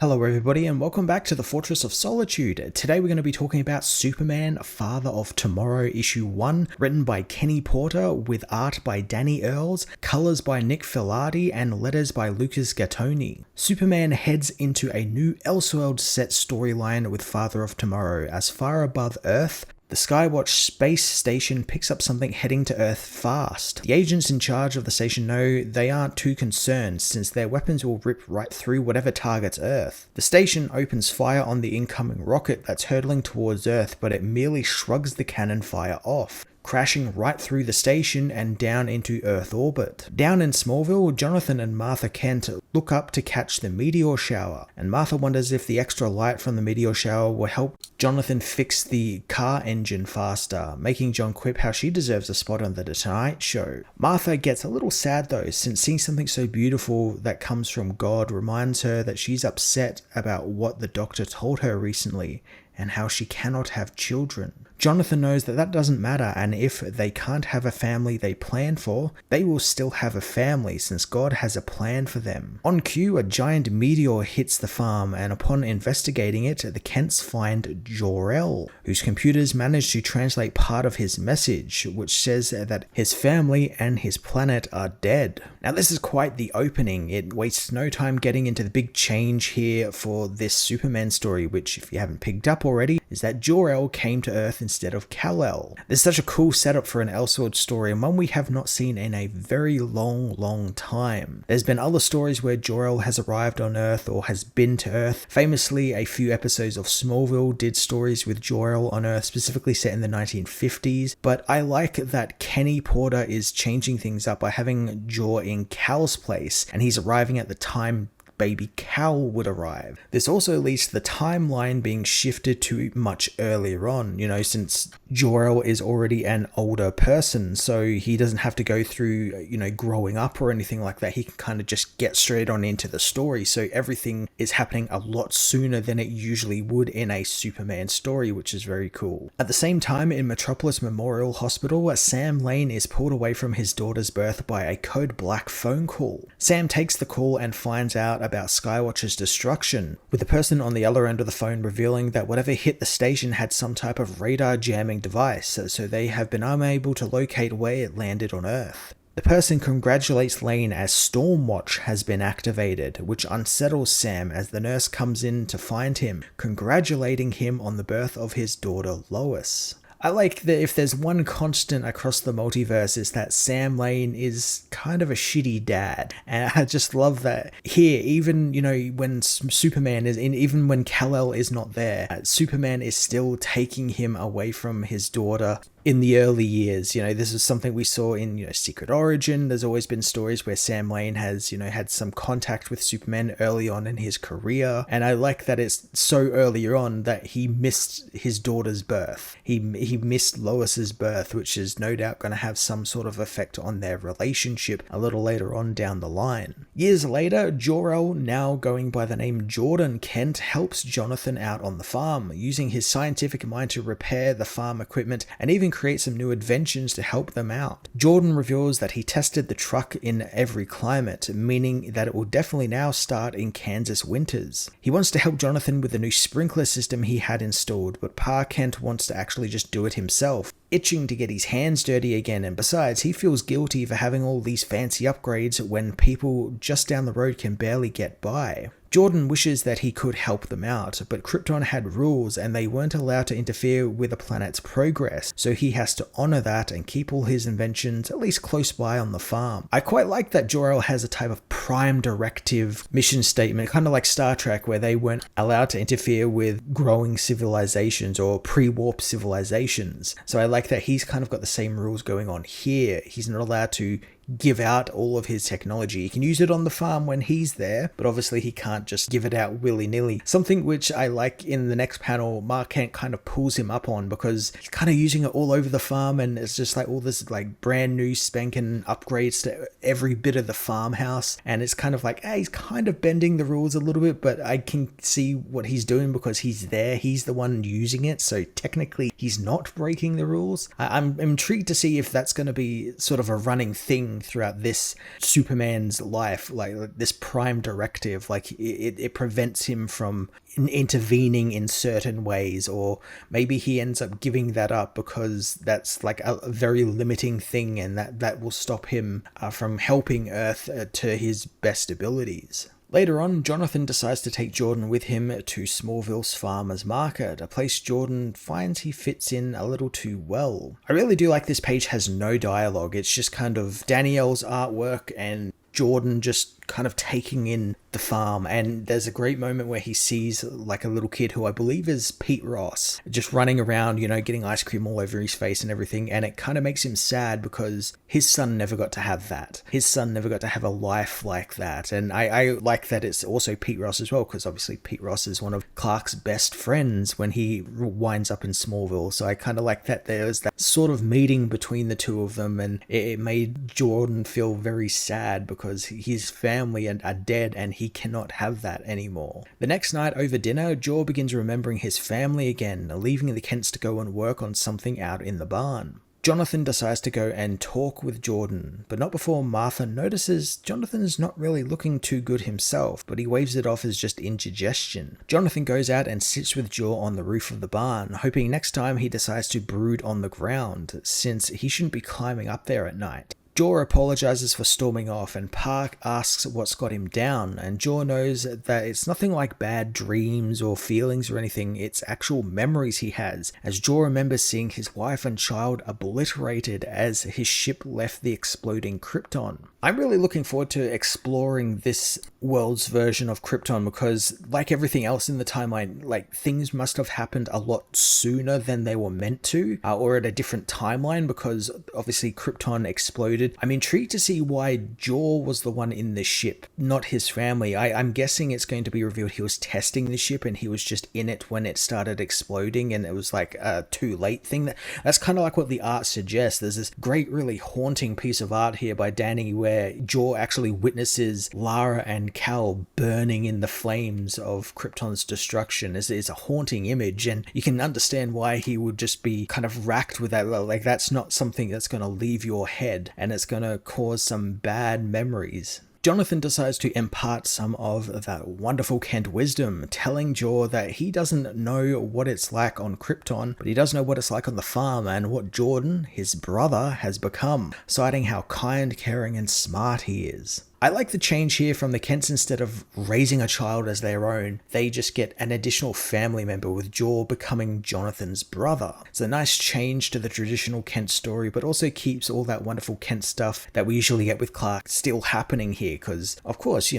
Hello everybody and welcome back to the Fortress of Solitude. Today we're going to be talking about Superman, Father of Tomorrow issue 1, written by Kenny Porter with art by Danny Earls, colours by Nick Filardi and letters by Lucas Gattoni. Superman heads into a new Elseworld set storyline with Father of Tomorrow as far above Earth. The Skywatch space station picks up something heading to Earth fast. The agents in charge of the station know they aren't too concerned since their weapons will rip right through whatever targets Earth. The station opens fire on the incoming rocket that's hurtling towards Earth, but it merely shrugs the cannon fire off, crashing right through the station and down into Earth orbit. Down in Smallville, Jonathan and Martha Kent look up to catch the meteor shower, and Martha wonders if the extra light from the meteor shower will help Jonathan fix the car engine faster, making John quip how she deserves a spot on the Tonight Show. Martha gets a little sad though, since seeing something so beautiful that comes from God reminds her that she's upset about what the doctor told her recently and how she cannot have children. Jonathan knows that doesn't matter, and if they can't have a family they plan for, they will still have a family since God has a plan for them. On cue, a giant meteor hits the farm, and upon investigating it, the Kents find JOR-EL, whose computers manage to translate part of his message, which says that his family and his planet are dead. Now this is quite the opening. It wastes no time getting into the big change here for this Superman story, which, if you haven't picked up already, is that JOR-EL came to Earth instead of Kal-El. This is such a cool setup for an Elseworld story, and one we have not seen in a very long time. There's been other stories where JOR-EL has arrived on Earth or has been to Earth. Famously, a few episodes of Smallville did stories with JOR-EL on Earth, specifically set in the 1950s, but I like that Kenny Porter is changing things up by having Jor in Kal's place, and he's arriving at the time baby Kal would arrive. This also leads to the timeline being shifted to much earlier on, since Jor-El is already an older person, so he doesn't have to go through, growing up or anything like that. He can kind of just get straight on into the story, so everything is happening a lot sooner than it usually would in a Superman story, which is very cool. At the same time, in Metropolis Memorial Hospital, Sam Lane is pulled away from his daughter's birth by a code black phone call. Sam takes the call and finds out about Skywatch's destruction, with the person on the other end of the phone revealing that whatever hit the station had some type of radar jamming device, so they have been unable to locate where it landed on Earth. The person congratulates Lane as Stormwatch has been activated, which unsettles Sam as the nurse comes in to find him, congratulating him on the birth of his daughter Lois. I like that if there's one constant across the multiverse is that Sam Lane is kind of a shitty dad. And I just love that here, even, when Superman is in, even when Kal-El is not there, Superman is still taking him away from his daughter in the early years. This is something we saw in, Secret Origin. There's always been stories where Sam Lane has, had some contact with Superman early on in his career. And I like that it's so earlier on that he missed his daughter's birth. He missed Lois's birth, which is no doubt going to have some sort of effect on their relationship a little later on down the line. Years later, Jor-El, now going by the name Jordan Kent, helps Jonathan out on the farm, using his scientific mind to repair the farm equipment and even create some new inventions to help them out. Jordan reveals that he tested the truck in every climate, meaning that it will definitely now start in Kansas winters. He wants to help Jonathan with the new sprinkler system he had installed, but Pa Kent wants to actually just do it himself, itching to get his hands dirty again, and besides, he feels guilty for having all these fancy upgrades when people just down the road can barely get by. Jordan wishes that he could help them out, but Krypton had rules and they weren't allowed to interfere with the planet's progress, so he has to honor that and keep all his inventions at least close by on the farm. I quite like that Jor-El has a type of prime directive mission statement, kind of like Star Trek, where they weren't allowed to interfere with growing civilizations or pre-warp civilizations. So I like that he's kind of got the same rules going on here. He's not allowed to give out all of his technology. He can use it on the farm when he's there, but obviously he can't just give it out willy-nilly. Something which I like in the next panel, Mark Kent kind of pulls him up on, because he's kind of using it all over the farm, and it's just like all this like brand new spanking upgrades to every bit of the farmhouse, and it's kind of like, he's kind of bending the rules a little bit, but I can see what he's doing because he's there, he's the one using it, so technically he's not breaking the rules. I'm intrigued to see if that's going to be sort of a running thing thing throughout this Superman's life, like this prime directive, like it prevents him from intervening in certain ways, or maybe he ends up giving that up because that's like a very limiting thing, and that will stop him from helping Earth to his best abilities. Later on, Jonathan decides to take Jordan with him to Smallville's farmer's market, a place Jordan finds he fits in a little too well. I really do like this page has no dialogue. It's just kind of Danielle's artwork and Jordan just kind of taking in the farm, and there's a great moment where he sees like a little kid who I believe is Pete Ross just running around, getting ice cream all over his face and everything, and it kind of makes him sad because his son never got to have that. His son never got to have a life like that, and I like that it's also Pete Ross as well, because obviously Pete Ross is one of Clark's best friends when he winds up in Smallville, so I kind of like that there's that sort of meeting between the two of them, and it made Jordan feel very sad because his family are dead and he cannot have that anymore. The next night over dinner, Jor begins remembering his family again, leaving the Kents to go and work on something out in the barn. Jonathan decides to go and talk with Jordan, but not before Martha notices Jonathan's not really looking too good himself, but he waves it off as just indigestion. Jonathan goes out and sits with Jor on the roof of the barn, hoping next time he decides to brood on the ground, since he shouldn't be climbing up there at night. Jor apologizes for storming off, and Park asks what's got him down, and Jor knows that it's nothing like bad dreams or feelings or anything, it's actual memories he has, as Jor remembers seeing his wife and child obliterated as his ship left the exploding Krypton. I'm really looking forward to exploring this world's version of Krypton, because like everything else in the timeline, like things must have happened a lot sooner than they were meant to, or at a different timeline, because obviously Krypton exploded. I'm intrigued to see why Jor was the one in the ship, not his family. I'm guessing it's going to be revealed he was testing the ship and he was just in it when it started exploding, and it was like a too late thing. That's kind of like what the art suggests. There's this great, really haunting piece of art here by Danny where Jor actually witnesses Lara and Kal burning in the flames of Krypton's destruction. It's a haunting image, and you can understand why he would just be kind of racked with that. Like, that's not something that's going to leave your head, and it's going to cause some bad memories. Jonathan decides to impart some of that wonderful Kent wisdom, telling Jor that he doesn't know what it's like on Krypton, but he does know what it's like on the farm and what Jordan, his brother, has become, citing how kind, caring, and smart he is. I like the change here from the Kents. Instead of raising a child as their own, they just get an additional family member, with Jor becoming Jonathan's brother. It's a nice change to the traditional Kent story, but also keeps all that wonderful Kent stuff that we usually get with Clark still happening here, because of course,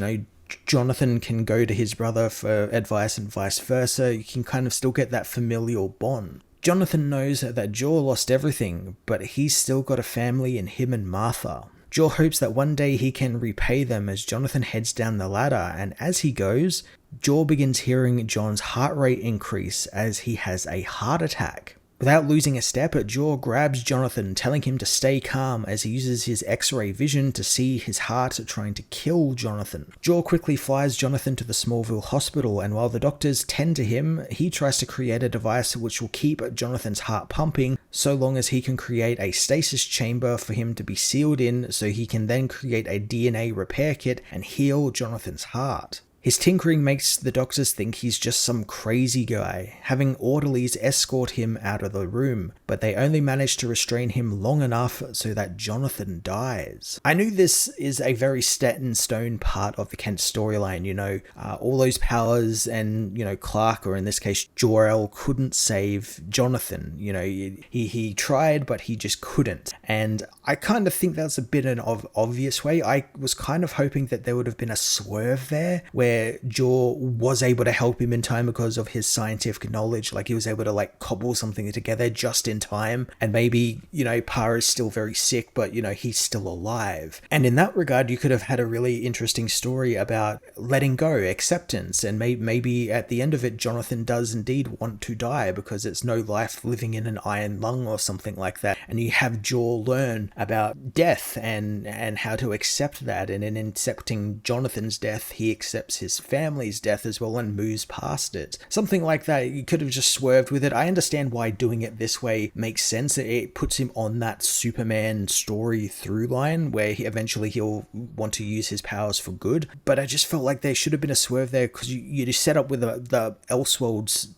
Jonathan can go to his brother for advice and vice versa. You can kind of still get that familial bond. Jonathan knows that Jor lost everything, but he's still got a family in him and Martha. Jor hopes that one day he can repay them as Jonathan heads down the ladder, and as he goes, Jor begins hearing John's heart rate increase as he has a heart attack. Without losing a step, Jor grabs Jonathan, telling him to stay calm as he uses his X-ray vision to see his heart trying to kill Jonathan. Jor quickly flies Jonathan to the Smallville hospital, and while the doctors tend to him, he tries to create a device which will keep Jonathan's heart pumping so long as he can create a stasis chamber for him to be sealed in, so he can then create a DNA repair kit and heal Jonathan's heart. His tinkering makes the doctors think he's just some crazy guy, having orderlies escort him out of the room, but they only manage to restrain him long enough so that Jonathan dies. I knew this is a very set in stone part of the Kent storyline, all those powers, and, Clark, or in this case, JOR-EL, couldn't save Jonathan. He tried, but he just couldn't. And I kind of think that's a bit an obvious way. I was kind of hoping that there would have been a swerve there, where Jor was able to help him in time because of his scientific knowledge, like he was able to cobble something together just in time, and maybe, Pa is still very sick, but he's still alive. And in that regard, you could have had a really interesting story about letting go, acceptance, and maybe at the end of it, Jonathan does indeed want to die because it's no life living in an iron lung or something like that, and you have Jor learn about death and how to accept that, and in accepting Jonathan's death, he accepts his family's death as well and moves past it. Something like that. You could have just swerved with it. I understand why doing it this way makes sense. It puts him on that Superman story through line where eventually he'll want to use his powers for good. But I just felt like there should have been a swerve there, because you just set up with the Elseworlds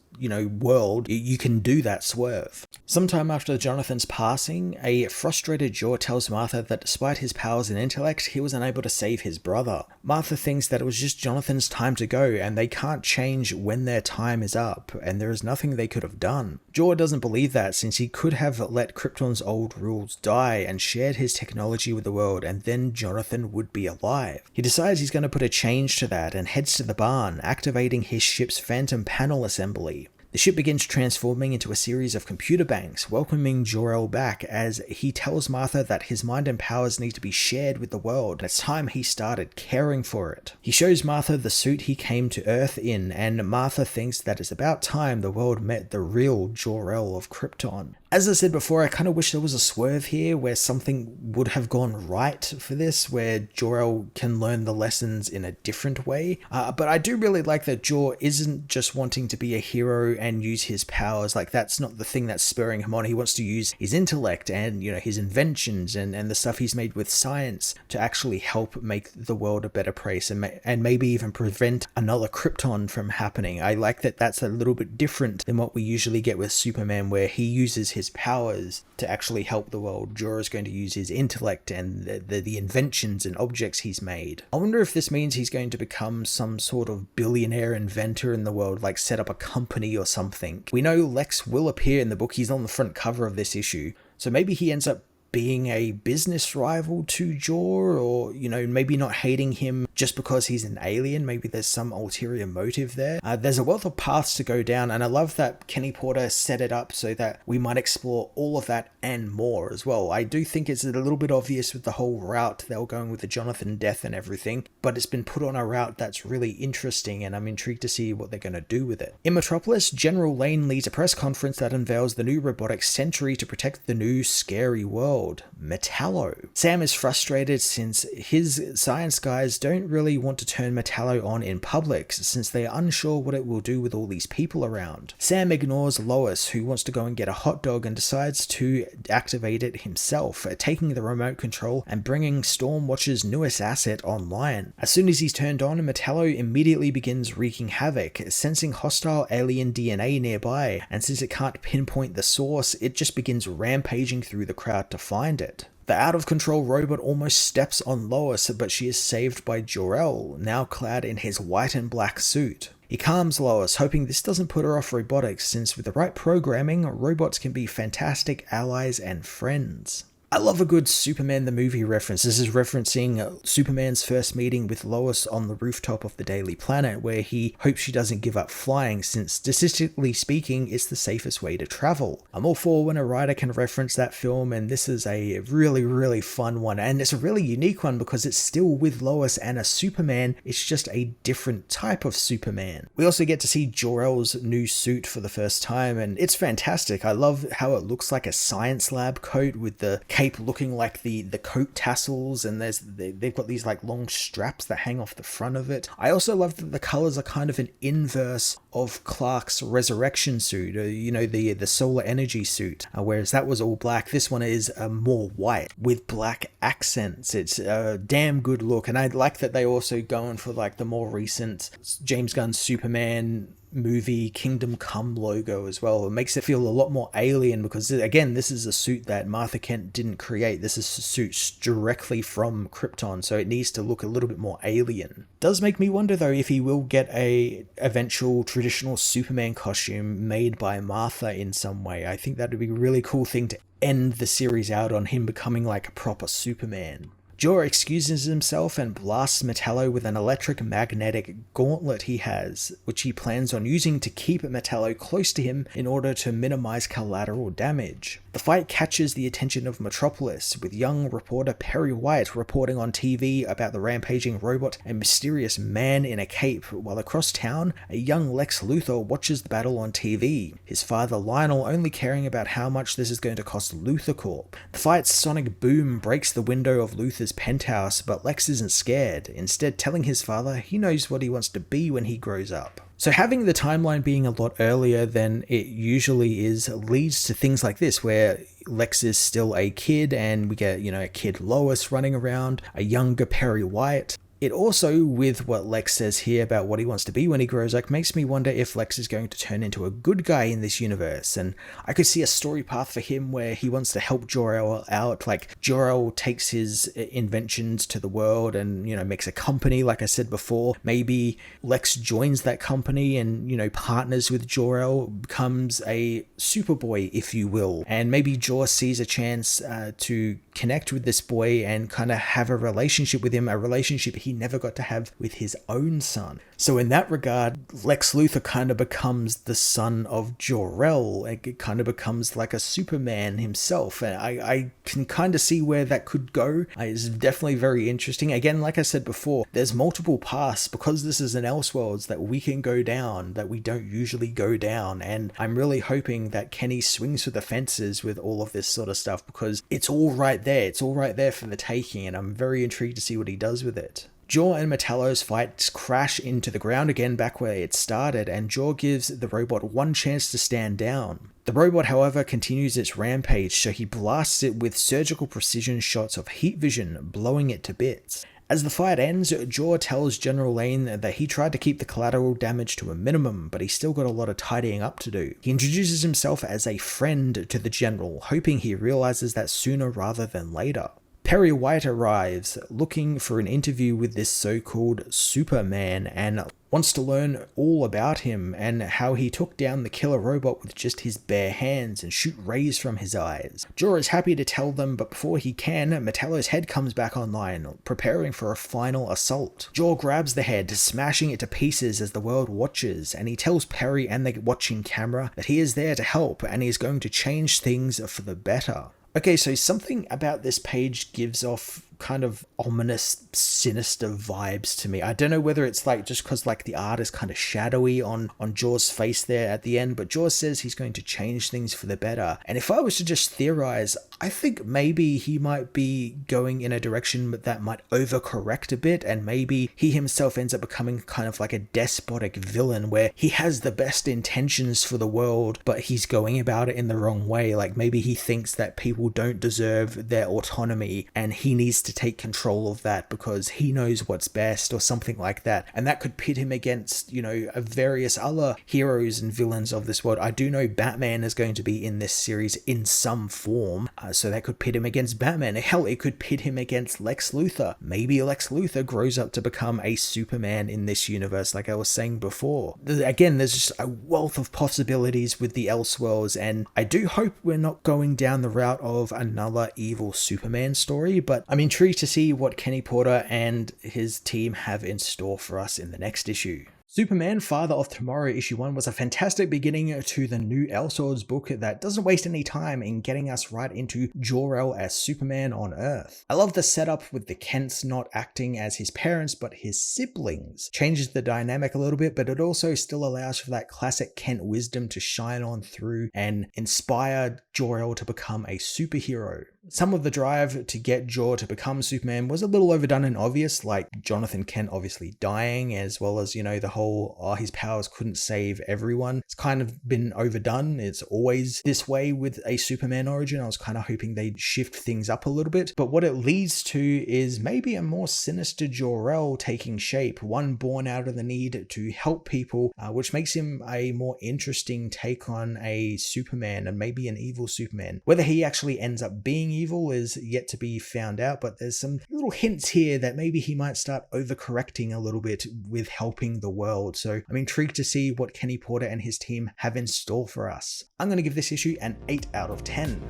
world, you can do that swerve. Sometime after Jonathan's passing, a frustrated JOR tells Martha that despite his powers and intellect, he was unable to save his brother. Martha thinks that it was just Jonathan's time to go, and they can't change when their time is up, and there is nothing they could have done. JOR doesn't believe that, since he could have let Krypton's old rules die and shared his technology with the world, and then Jonathan would be alive. He decides he's going to put a change to that and heads to the barn, activating his ship's Phantom panel assembly. The ship begins transforming into a series of computer banks, welcoming JOR-EL back as he tells Martha that his mind and powers need to be shared with the world, and it's time he started caring for it. He shows Martha the suit he came to Earth in, and Martha thinks that it's about time the world met the real JOR-EL of Krypton. As I said before, I kind of wish there was a swerve here where something would have gone right for this, where JOR-EL can learn the lessons in a different way. But I do really like that JOR isn't just wanting to be a hero and use his powers. Like, that's not the thing that's spurring him on. He wants to use his intellect and, his inventions and the stuff he's made with science to actually help make the world a better place and maybe even prevent another Krypton from happening. I like that that's a little bit different than what we usually get with Superman, where he uses his powers to actually help the world. JOR is going to use his intellect and the inventions and objects he's made. I wonder if this means he's going to become some sort of billionaire inventor in the world, like set up a company or something. We know Lex will appear in the book. He's on the front cover of this issue, so maybe he ends up being a business rival to JOR, or, maybe not hating him just because he's an alien. Maybe there's some ulterior motive there. There's a wealth of paths to go down, and I love that Kenny Porter set it up so that we might explore all of that and more as well. I do think it's a little bit obvious with the whole route they were going with the Jonathan death and everything, but it's been put on a route that's really interesting, and I'm intrigued to see what they're going to do with it. In Metropolis, General Lane leads a press conference that unveils the new robotic sentry to protect the new scary world, Metallo. Sam is frustrated since his science guys don't really want to turn Metallo on in public, since they are unsure what it will do with all these people around. Sam ignores Lois, who wants to go and get a hot dog, and decides to activate it himself, taking the remote control and bringing Stormwatch's newest asset online. As soon as he's turned on, Metallo immediately begins wreaking havoc, sensing hostile alien DNA nearby, and since it can't pinpoint the source, it just begins rampaging through the crowd to find it. The out-of-control robot almost steps on Lois, but she is saved by JOR-EL, now clad in his white and black suit. He calms Lois, hoping this doesn't put her off robotics, since with the right programming, robots can be fantastic allies and friends. I love a good Superman the movie reference. This is referencing Superman's first meeting with Lois on the rooftop of the Daily Planet, where he hopes she doesn't give up flying, since statistically speaking, it's the safest way to travel. I'm all for when a writer can reference that film, and this is a really, really fun one, and it's a really unique one because it's still with Lois and a Superman. It's just a different type of Superman. We also get to see Jor-El's new suit for the first time, and it's fantastic. I love how it looks like a science lab coat with the cape looking like the coat tassels, and they've got these like long straps that hang off the front of it. I also love that the colors are kind of an inverse of Clark's resurrection suit, the solar energy suit, whereas that was all black. This one is more white with black accents. It's a damn good look, and I like that they also going for like the more recent James Gunn Superman movie Kingdom Come logo as well. It makes it feel a lot more alien, because again, this is a suit that Martha Kent didn't create. This is a suit directly from Krypton, so it needs to look a little bit more alien. Does make me wonder though if he will get a eventual traditional Superman costume made by Martha in some way. I think that would be a really cool thing to end the series out on, him becoming like a proper Superman. JOR excuses himself and blasts Metallo with an electric-magnetic gauntlet he has, which he plans on using to keep Metallo close to him in order to minimize collateral damage. The fight catches the attention of Metropolis, with young reporter Perry White reporting on TV about the rampaging robot and mysterious man in a cape, while across town, a young Lex Luthor watches the battle on TV, his father Lionel only caring about how much this is going to cost Luthor Corp. The fight's sonic boom breaks the window of Luthor's penthouse, but Lex isn't scared, instead telling his father he knows what he wants to be when he grows up. So having the timeline being a lot earlier than it usually is leads to things like this, where Lex is still a kid and we get, a kid Lois running around, a younger Perry White. It also, with what Lex says here about what he wants to be when he grows up, makes me wonder if Lex is going to turn into a good guy in this universe. And I could see a story path for him where he wants to help JOR-EL out, like JOR-EL takes his inventions to the world and, makes a company, like I said before. Maybe Lex joins that company and, partners with JOR-EL, becomes a Superboy, if you will. And maybe JOR sees a chance to connect with this boy and kind of have a relationship with him, a relationship he never got to have with his own son. So in that regard, Lex Luthor kind of becomes the son of JOR-EL. It kind of becomes like a Superman himself. And I can kind of see where that could go. It's definitely very interesting. Again, like I said before, there's multiple paths because this is an Elseworlds that we can go down that we don't usually go down. And I'm really hoping that Kenny swings for the fences with all of this sort of stuff because it's all right there. It's all right there for the taking. And I'm very intrigued to see what he does with it. JOR and Metallo's fights crash into the ground again back where it started, and JOR gives the robot one chance to stand down. The robot, however, continues its rampage, so he blasts it with surgical precision shots of heat vision, blowing it to bits. As the fight ends, JOR tells General Lane that he tried to keep the collateral damage to a minimum, but he's still got a lot of tidying up to do. He introduces himself as a friend to the General, hoping he realizes that sooner rather than later. Perry White arrives, looking for an interview with this so-called Superman, and wants to learn all about him and how he took down the killer robot with just his bare hands and shoot rays from his eyes. JOR is happy to tell them, but before he can, Metallo's head comes back online, preparing for a final assault. JOR grabs the head, smashing it to pieces as the world watches, and he tells Perry and the watching camera that he is there to help and he is going to change things for the better. Okay, so something about this page gives off kind of ominous, sinister vibes to me. I don't know whether it's like just because like the art is kind of shadowy on JOR's face there at the end, but JOR says he's going to change things for the better. And if I was to just theorize, I think maybe he might be going in a direction that might overcorrect a bit, and maybe he himself ends up becoming kind of like a despotic villain where he has the best intentions for the world, but he's going about it in the wrong way. Like maybe he thinks that people don't deserve their autonomy and he needs to take control of that because he knows what's best or something like that. And that could pit him against, various other heroes and villains of this world. I do know Batman is going to be in this series in some form, so that could pit him against Batman. Hell, it could pit him against Lex Luthor. Maybe Lex Luthor grows up to become a Superman in this universe, like I was saying before. Again, there's just a wealth of possibilities with the Elseworlds, and I do hope we're not going down the route of another evil Superman story, but I'm intrigued to see what Kenny Porter and his team have in store for us in the next issue. Superman, Father of Tomorrow issue 1 was a fantastic beginning to the new Elseworlds book that doesn't waste any time in getting us right into JOR-EL as Superman on Earth. I love the setup with the Kents not acting as his parents but his siblings. Changes the dynamic a little bit, but it also still allows for that classic Kent wisdom to shine on through and inspire JOR-EL to become a superhero. Some of the drive to get JOR to become Superman was a little overdone and obvious, like Jonathan Kent obviously dying, as well as, the whole, his powers couldn't save everyone. It's kind of been overdone. It's always this way with a Superman origin. I was kind of hoping they'd shift things up a little bit. But what it leads to is maybe a more sinister JOR-EL taking shape, one born out of the need to help people, which makes him a more interesting take on a Superman and maybe an evil Superman. Whether he actually ends up being evil is yet to be found out, but there's some little hints here that maybe he might start overcorrecting a little bit with helping the world. So I'm intrigued to see what Kenny Porter and his team have in store for us. I'm going to give this issue an 8 out of 10.